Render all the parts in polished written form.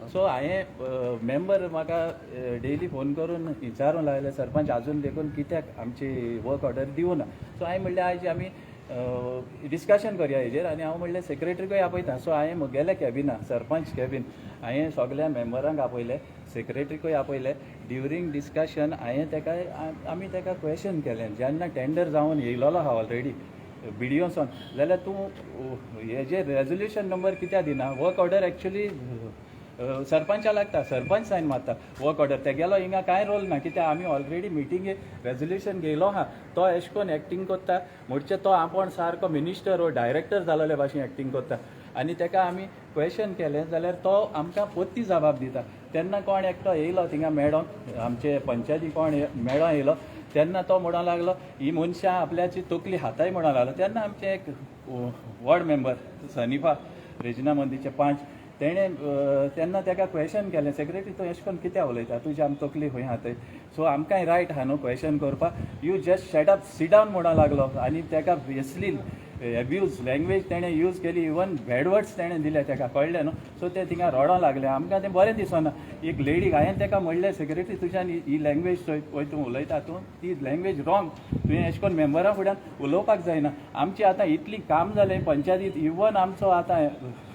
So हांवें member म्हाका daily phone करून विचारूंक लागले सरपंच आजून देखून कित्याक आमची वर्क ऑर्डर दिवना. सो हांवें म्हणलें आयज आमी डिस्कशन करया हेजेर आनी हांव म्हणलें सेक्रेटरीकूय आपयता. सो हांवें गेले कॅबिना सरपंच कॅबीन हांवें सगळ्या मेंबरांक आपयले सेक्रेटरीकूय आपयले. ड्युरींग डिस्कशन आमी ताका क्वेश्चन केलें जेन्ना टेंडर जावन येयलोलो आहा ऑलरेडी बिडिओसान जाल्यार तूं हेजेर रेजोल्युशन नंबर कित्याक दिना. वर्क ऑर्डर एक्चुली सरपंचा लागता सरपंच सायन मारता वर्क ऑर्डर तेगेलो हिंगा कांय रोल ना कित्याक आमी ऑलरेडी मिटिंगे रेजोल्युशन घेयलो आहा तो एश कोन्न एक्टींग कोत्ता म्हणचे तो आपण सारको मिनिस्टर वो डायरेक्टर जालोले भाशेन एक्टींग कोत्ता आनी ताका आमी क्वेश्चन केलें जाल्यार तो आमकां पोत्ती जबाब दिता. तेन्ना कोण एकटो येयलो थिंगा मॅडम आमचे पंचायती कोण मॅडम येयलो तेन्ना तो म्हणूंक लागलो ही मनशां आपल्याची तकली हाताय म्हणूंक लागलो. तेन्ना आमचे एक वॉर्ड मेंबर सनिफा रेजिना मंदीचे 5 तेन्ना ताका क्वेश्चन केलें सेक्रेटरी तूं अशें करून कित्याक उलयता तुजी आमी तकली खंय हातय. सो आमकांय रायट आहा न्हू क्वेश्चन करपाक. You just shut up sit down म्हणूंक लागलो आनी ताका बेसली एब्यूज लँग्वेज तेणें यूज केली इवन बॅड वर्ड्स तेणें दिले ताका कळ्ळें न्हू. सो ते थिंगा रडोंक लागले आमकां तें बरें दिसना. एक लेडीक हांवें ताका म्हणलें सेक्रेटरी तुज्यान ही लँग्वेज पळय तूं उलयता तूं ती लँग्वेज रॉंग तुवें अशें करून मेंबरा फुड्यान उलोवपाक जायना. आमची आतां इतली काम जालें पंचायतींत इवन आमचो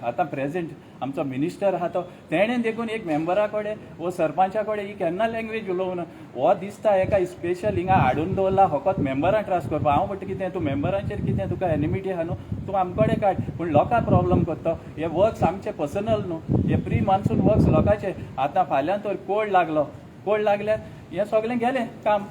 आतां प्रेजेंट आमचो मिनिस्टर आहा तो तेणें देखून एक मेंबरा कडेन वो सरपंचा कडेन ही केन्ना लँग्वेज उलोवंक ना. हो दिसता एका स्पेशल हिंगा हाडून दवरला फकत मेंबरांक ट्रास करपाक. हांव म्हणटा कितें तूं मेंबरांचेर कितें तुका एनिमिटी आहा न्हू तूं आमचे कडेन काड पूण लोकांक प्रॉब्लम करता. हे वर्क्स आमचे पर्सनल न्हू हे प्री मान्सून वर्क्स लोकांचे. आतां फाल्यां तर कोल्ड लागल्यार हें सगळें गेलें काम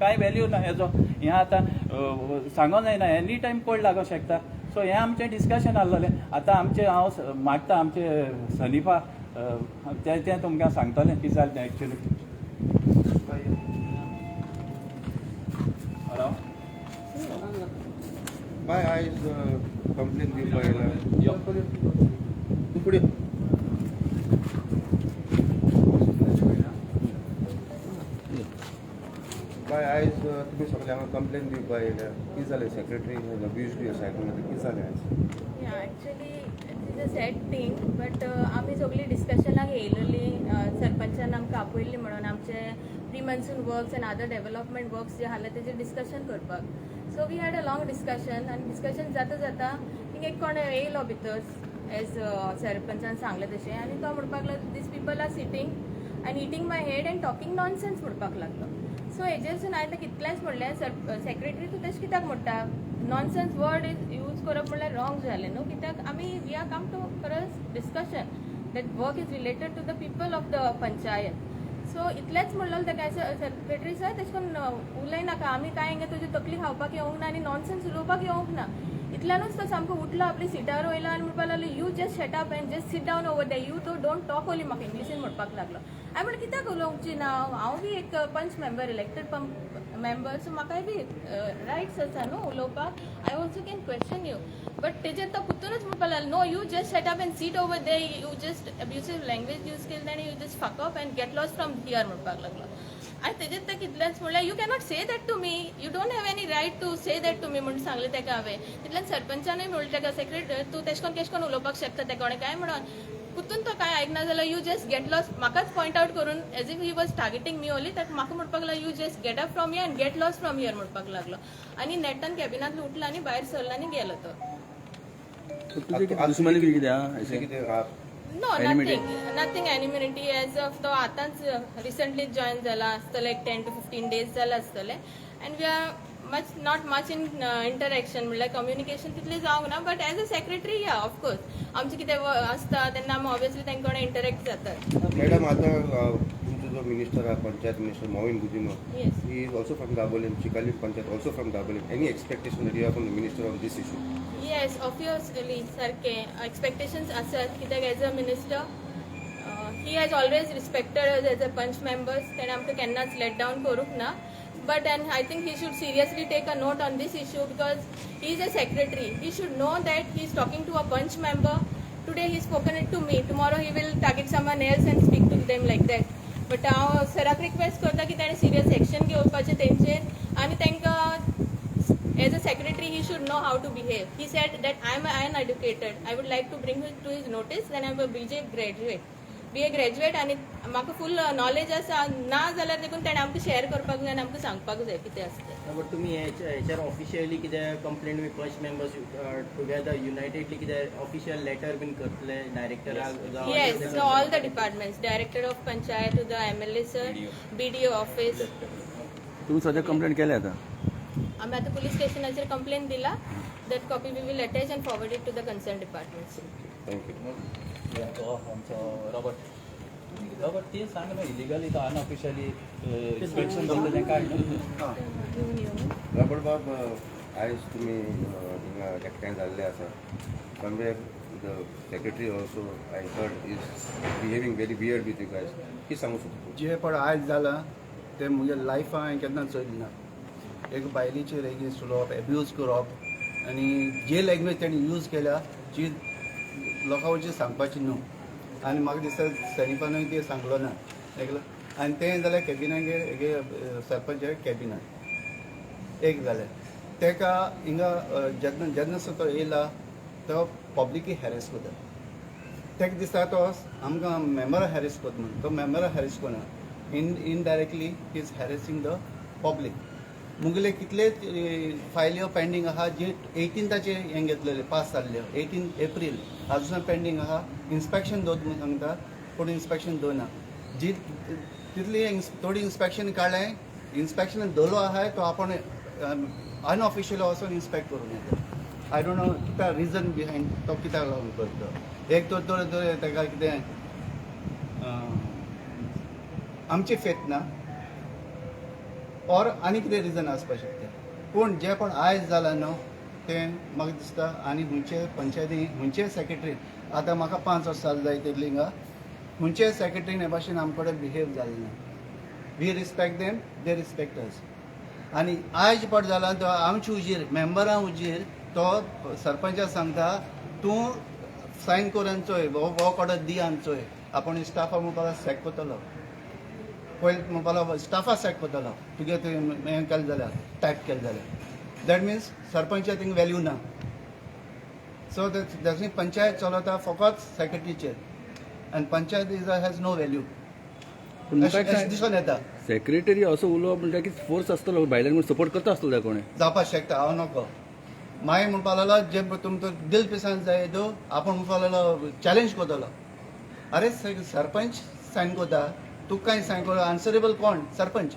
कांय व्हॅल्यू ना हेजो. हें आतां सांगोंक जायना एनी टायम कोल्ड लागोंक शकता. सो हें आमचें डिस्कशन आसलेलें. आतां हांव मागता आमचे सनिफा तें तुमकां सांगतलें कितें जालें तें एक्चुली. बाय आयज कंप्लेन दिवपाक येयला फुडें बाय आयज तुमी सगळे हांगा कंप्लेन दिवपाक येयल्या कितें जालें सेक्रेटरी अब्यूज बी अशें आयकून कितें जालें आयज. Actually it is a sad thing but आमी सगळीं डिस्कशनाक येयलेली सरपंचान आमकां आपयल्ली म्हणून आमचे pre monsoon works and other development works जे आसले तेजेर डिस्कशन करपाक. So we had a long discussion आनी डिस्कशन जाता थिंग एक कोण येयलो भितर एज सरपंचान सांगलें तशें आनी तो म्हणपाक लागलो दीस पीपल आर सिटींग आनी इटींग माय हेड एंड टॉकिंग नॉनसेन्स म्हणपाक लागलो. सो हेजेरसून हांवें कितलेंच म्हणलें सेक्रेटरी तूं तशें कित्याक म्हणटा नॉनसेन्स वर्ड यूज करप म्हणल्यार रॉंग जालें न्हू कित्याक आमी we are come to for a discussion that work is related to the people of the panchayat. So इतलेंच म्हणलें ताका सेक्रेटरी सर तशें करून उलयनाका आमी कांय हिंगा तुजी तकली खावपाक येवंक ना आनी नॉनसेन्स उलोवपाक येवंक ना. इतल्यानूच तो सामको उठलो आपली सिटार वयलो आनी म्हणपाक लागलो you just shut up and just sit down over there you don't talk ओली म्हाका इंग्लिशीन म्हणपाक लागलो. हांवें म्हणलें कित्याक उलोवची ना हांव बी एक पंच मेंबर इलेक्टेड मेंबर सो म्हाकाय बी रायट्स आसा न्हू उलोवपाक. I also can question you but तेजेर तो कुतूनच म्हणपाक लागलो no you just shut up and sit over there you just abusive language use केली आनी you just fuck up and get lost from here म्हणपाक लागलो. आनी तेजेर ते कितलेंच म्हणल्यार you cannot say that to me you don't have any right to say that to me म्हणून सांगलें ताका हांवें. तितल्यान सरपंचानूय म्हणलें ताका सेक्रेटरी तूं तेशें करून उलोवपाक शकता ते कोणें काय म्हणून कुतून तो कांय आयकना जाल्यार यू जस्ट गेट लॉस्ट म्हाकाच पॉयंट आवट करून as if he was targeting me ओली दॅट म्हाका म्हणपाक लागलो you just get up from here and get lost from here म्हणपाक लागलो. आनी नेटान कॅबिनांत उठलो आनी भायर सरलो आनी गेलो तो. No, nothing anonymity as of तो आतांच recently join जाला आसतले like 10 to 15 days जाला आसतले and we are not much in interaction म्हणल्यार communication तितली जावंक ना but as a secretary yeah of course आमचे कितें आसता तेन्ना आमी obviously तांचे कडेन interact जातात. मॅडम आतां तुमचो जो मिनिस्टर आहा panchayat minister Mauvin Godinho he is also from Dabolim Chicalim panchayat also from Dabolim any expectation that you have from the minister on this issue? Yes, obviously सारके expectations आसात कित्याक as a minister he has always respected us as a punch members तेणें आमकां केन्नाच let down करूंक ना. But and I think he should seriously take a note on this issue because he is a secretary. He should know that he is talking to a punch member. Today he spoken it to me. Tomorrow he will target someone else and speak to them like that. But हांव सराक request करता की ताणें serious action घेवपाचें तेंचेर आनी तांकां as a secretary he should know how to behave. He said that I am uneducated. I would like to bring it to his notice and I am a BJ graduate. BA graduate आनी म्हाका फूल knowledge आसा ना जाल्यार देखून ताणें आमकां share करपाक जाय आनी आमकां सांगपाक जाय कितें आसता तें. बट तुमी हेचेर ऑफिशियली कितें कंप्लेंट बी फर्स्ट मेंबर्स टुगेदर युनायटेडली कितें ऑफिशियल लेटर बीन करतले डायरेक्टराक Yes, so all the departments, Director of Panchayat to the MLA sir, BDO office. तुम्ही सध्या कंप्लेंट केल्या आता आम्ही आता पोलीस स्टेशनाचेर कंप्लेंट दिला. That copy we will attach and forward it to the concerned departments. Thank you. तो आमचो रॉबर्ट ते सांग न्हू इलिगली तो अनऑफिशियली इन्स्पेक्शन जाल्लें तें काड न्हू. रॉबर्ट बाब आयज तुमी हिंगा एकठांय जाल्ले आसा. Somewhere the secretary also I heard is behaving very weird with you guys. कितें सांगू शकता? जे पण आयज जालां ते म्हज्या लायफान हांवें केन्ना चोयलें ना. एक बायलेचेर एगेन्स्ट उलोवप, एब्यूज करप आनी जे लँग्वेज तेणी यूज केल्या जी लोकां वयची सांगपाची न्हू. आनी म्हाका दिसता सैनिकानूय ते सांगलो ना आनी तें जाल्यार कॅबिनागेर हेगे सरपंच कॅबिनात एक जालें. तेका हिंगा जेन्ना जेन्ना सुद्दां तो येयला तो पब्लीकूय हॅरेस करता. तेका दिसता तो आमकां मेंबरां हॅरेस करता म्हणून. तो मेंबरां हॅरेस करना. Indirectly he is harassing the public. मुगेले कितले फायल्यो पेंडींग आहा जी 18चे हें घेतलेले पास जाल्ल्यो 18 एप्रील आजून पेंडींग आहा. इन्स्पेक्शन दवर म्हणून सांगता पूण इन्स्पेक्शन दवरना. जी तितली थोडी इन्स्पेक्शन काडलें इन्स्पेक्शन दवरलो आहा तो आपण अनऑफिशियल वचून इन्स्पेक्ट करून येता. आय डोंट नो कितें रिजन बिहायंड तो कित्याक लागून करता. एक तर ताका कितें आमची फेथ ना और आनी कितें रिजन आसपाक शकता. पूण जे पण आयज जालां न्हू तें म्हाका दिसता आनी खंयचे पंचायती खंयचे सेक्रेटरी आतां म्हाका 5 वर्सां जाय तितली हिंगा खंयचे सेक्रेटरीन हे भाशेन आमचे कडेन बिहेव जालें ना. We respect them, they respect us. आनी आयज पड जाला तो आमचे उजीर मेंबरां उजीर तो सरपंचाक सांगता तूं सायन कर आनी चोय वर्क ऑर्डर दी आनी चोय. आपूण स्टाफा म्हणपाक सॅक करतलो पयलीं म्हणपाक स्टाफा सॅक करतलो तुगे हें केलें जाल्यार टायप केलें जाल्यार. दॅट मिन्स सरपंचा थिंग वॅल्यू ना. सो दॅट पंचायत चलता फकत सेक्रेटरीचेर आनी panchayat is has no value अशें दिसून येता. सेक्रेटरी असो उलोवप म्हणटा की फोर्स आसतलो भायल्यान सपोर्ट करता आसतलो त्या कोणी जावपाक शकता. हांव नको मागीर म्हणपाक लागलो जे तुमचो दिल पिसान जाय तो आपूण म्हणपाक लागलो चॅलेंज करतलो. अरे सरपंच सायन करता तूं कांय सायन कर आन्सरेबल कोण सरपंच.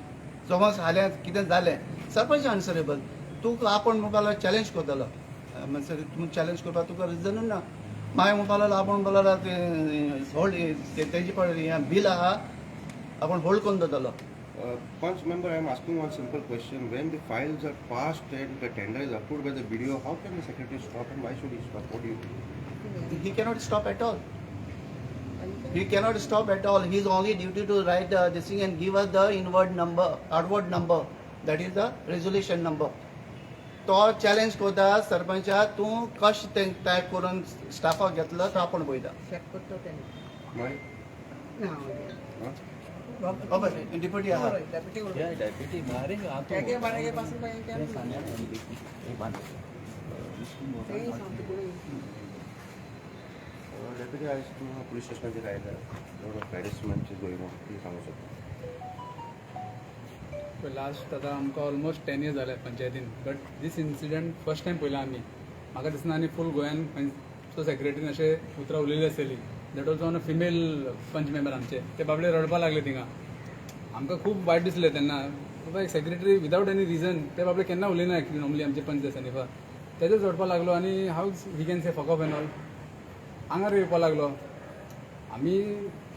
समज हाल्यार कितें जालें सरपंच आन्सरेबल. तूं आपूण म्हणपाक लागलो चॅलेंज करतलो. तुमी चॅलेंज करपाक तुका रिजनूच ना. मागीर म्हणपाक लागलो आपूण म्हणपाक लागलो होल्ड तेजी पळय बील आहा आपूण होल्ड करून दवरतलो. Punch member, I am asking one simple question. When the files are passed and the tender is approved by the BDO, how can the secretary stop and why should he stop? What do you think? He cannot stop at all. He cannot stop at all. His only duty to write this thing and give us the outward number. That is the resolution number. तो challenge करता सरपंचा तूं कशें तें type करून स्टाफाक घेतलो तो आपूण पळयता. Why? Huh? डिप्युटी आहा डेप्युटी मारे डेप्युटी आयज तूं पुलीस स्टेशनाचेर आयला हॅरेसमेंट गोईंग ऑन कितें सांगू शकता? लास्ट आतां आमकां ऑलमोस्ट 10 years जाले पंचायतीन. But these incident first time पळयला आमी. म्हाका दिसना आनी फूल गोंयान खंयचो सेक्रेटरीन अशें उतरां उलयली आसतली. दॅट ऑल्सो ऑन फिमेल पंच मेंबर आमचे ते बाबडे रडपाक लागले थिंगा. आमकां खूब वायट दिसलें तेन्ना बाबा एक सेक्रेटरी विदावट एनी रिजन ते बाबडे केन्ना उलयना एक्चुली नॉर्मली आमचे पंच सनिफा तेजेच रडपाक लागलो. आनी हाव we can say fuck off N all आंगार येवपाक लागलो. आमी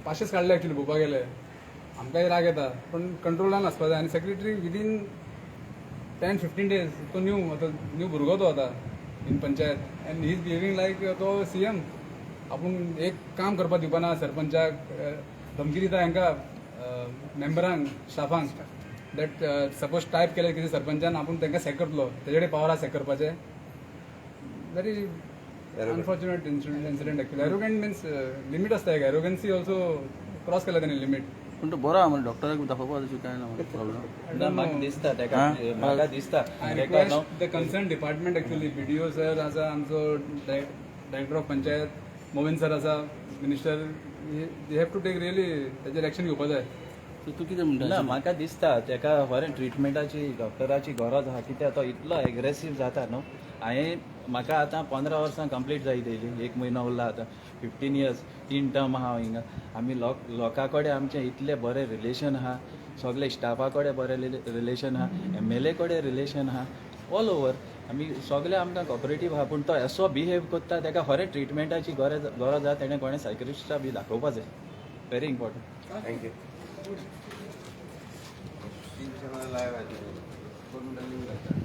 पाशेस काडले एक्चुली पळोवपाक गेले. आमकांय राग येता पण कंट्रोलान आसपाक जाय. आनी सेक्रेटरी विदीन 10-15 days तो न्यू भुरगो तो आतां in panchayat and he is behaving like तो CM. आपूण एक काम करपाक दिवपाना सरपंचाक धमकी दिता हांकां मेंबरांक स्टाफांक दॅट सपोज टायप केलें कितें सरपंचान आपूण तांकां सॅक करतलो तेजे कडेन पावर आसा सॅक करपाचें. Very unfortunate incident actually. Arrogant means limit आसता एक एरोगन्सी ऑल्सो क्रॉस केला ताणें लिमीट. पण तो बरो आहा म्हणजे डॉक्टराक दाखोवपाक तशें कांय ना प्रॉब्लेम. म्हाका दिसता तेका म्हाका दिसता तेका न्हू the concern department actually BDO sir आसा आमचो director of panchayat Mauvin sir आसा minister they have to take really ताजेर एक्शन घेवपा जाय. सो तूं कितें म्हणटा ना म्हाका दिसता तेका खरें ट्रिटमेंटाची डॉक्टराची गरज आहा कित्याक तो इतलो एग्रेसीव जाता न्हू. म्हाका आतां 15 वर्सां कंप्लीट जायत येयली, 1 म्हयनो उरला आतां, 15 इयर्स 3 टर्म आहा हिंगा. आमी लोकां कडेन आमचें इतलें बरें रिलेशन आहा, सगळे स्टाफा कडेन बरें रिलेशन आहा, MLA कडेन रिलेशन आहा, ऑल ओवर आमी सगळे आमकां कॉपरेटीव आहा. पूण तो असो बिहेव करता तेका खरें ट्रिटमेंटाची गरज आहा. तेणें कोणें सायक्रिस्टा बी दाखोवपा जाय. Very important. Thank you. 3 channel live आहे तिथे. 2 मिनिटं लिंक घालतात.